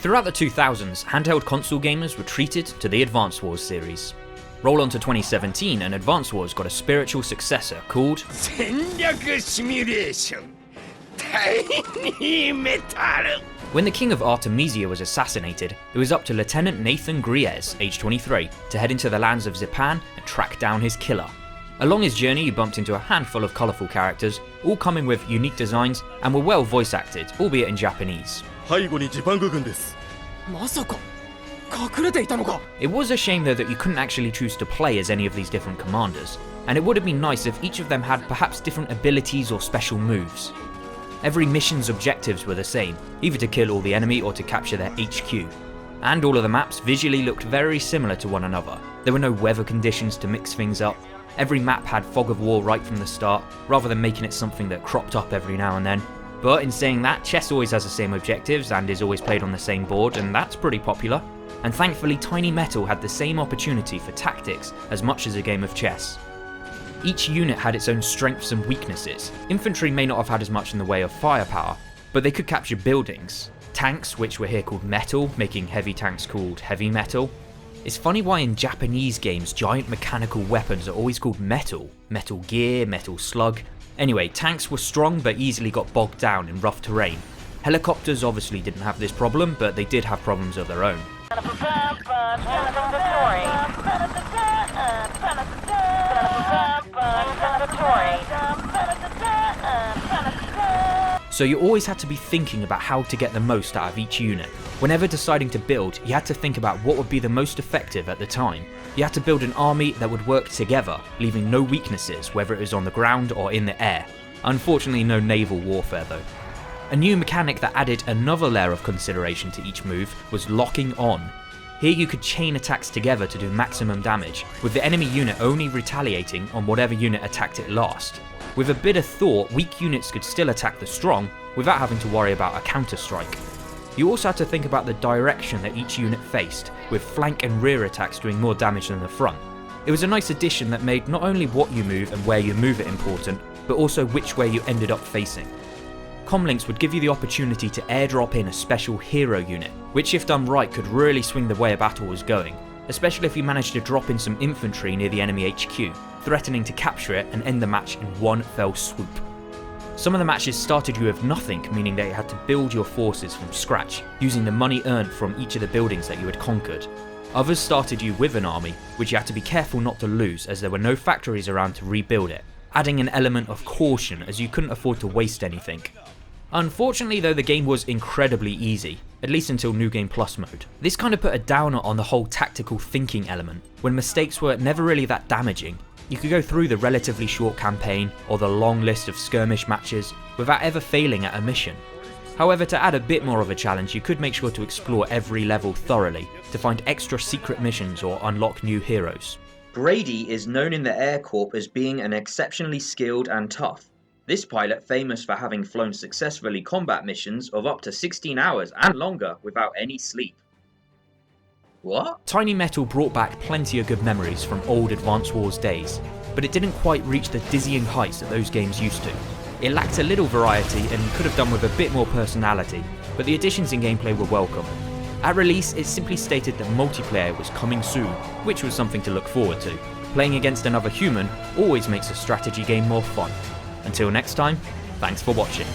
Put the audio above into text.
Throughout the 2000s, handheld console gamers were treated to the Advance Wars series. Roll on to 2017 and Advance Wars got a spiritual successor called When the king of Artemisia was assassinated, it was up to Lieutenant Nathan Gries, age 23, to head into the lands of Zipang and track down his killer. Along his journey he bumped into a handful of colourful characters, all coming with unique designs and were well voice acted, albeit in Japanese. It was a shame though that you couldn't actually choose to play as any of these different commanders, and it would have been nice if each of them had perhaps different abilities or special moves. Every mission's objectives were the same, either to kill all the enemy or to capture their HQ. And all of the maps visually looked very similar to one another. There were no weather conditions to mix things up. Every map had fog of war right from the start, rather than making it something that cropped up every now and then. But in saying that, chess always has the same objectives and is always played on the same board, and that's pretty popular. And thankfully Tiny Metal had the same opportunity for tactics as much as a game of chess. Each unit had its own strengths and weaknesses. Infantry may not have had as much in the way of firepower, but they could capture buildings. Tanks, which were here called metal, making heavy tanks called heavy metal. It's funny why in Japanese games giant mechanical weapons are always called metal. Metal Gear, Metal Slug. Anyway, tanks were strong but easily got bogged down in rough terrain. Helicopters obviously didn't have this problem, but they did have problems of their own. So you always had to be thinking about how to get the most out of each unit. Whenever deciding to build, you had to think about what would be the most effective at the time. You had to build an army that would work together, leaving no weaknesses, whether it was on the ground or in the air. Unfortunately, no naval warfare though. A new mechanic that added another layer of consideration to each move was locking on. Here you could chain attacks together to do maximum damage, with the enemy unit only retaliating on whatever unit attacked it last. With a bit of thought, weak units could still attack the strong without having to worry about a counter-strike. You also had to think about the direction that each unit faced, with flank and rear attacks doing more damage than the front. It was a nice addition that made not only what you move and where you move it important, but also which way you ended up facing. Comlinks would give you the opportunity to airdrop in a special hero unit, which if done right could really swing the way a battle was going, especially if you managed to drop in some infantry near the enemy HQ, threatening to capture it and end the match in one fell swoop. Some of the matches started you with nothing, meaning that you had to build your forces from scratch, using the money earned from each of the buildings that you had conquered. Others started you with an army, which you had to be careful not to lose as there were no factories around to rebuild it, adding an element of caution as you couldn't afford to waste anything. Unfortunately though, the game was incredibly easy, at least until New Game Plus mode. This kind of put a downer on the whole tactical thinking element, when mistakes were never really that damaging. You could go through the relatively short campaign or the long list of skirmish matches without ever failing at a mission. However, to add a bit more of a challenge, you could make sure to explore every level thoroughly to find extra secret missions or unlock new heroes. Grady is known in the Air Corps as being an exceptionally skilled and tough. This pilot, famous for having flown successfully combat missions of up to 16 hours and longer without any sleep. What? Tiny Metal brought back plenty of good memories from old Advance Wars days, but it didn't quite reach the dizzying heights that those games used to. It lacked a little variety and could have done with a bit more personality, but the additions in gameplay were welcome. At release, it simply stated that multiplayer was coming soon, which was something to look forward to. Playing against another human always makes a strategy game more fun. Until next time, thanks for watching.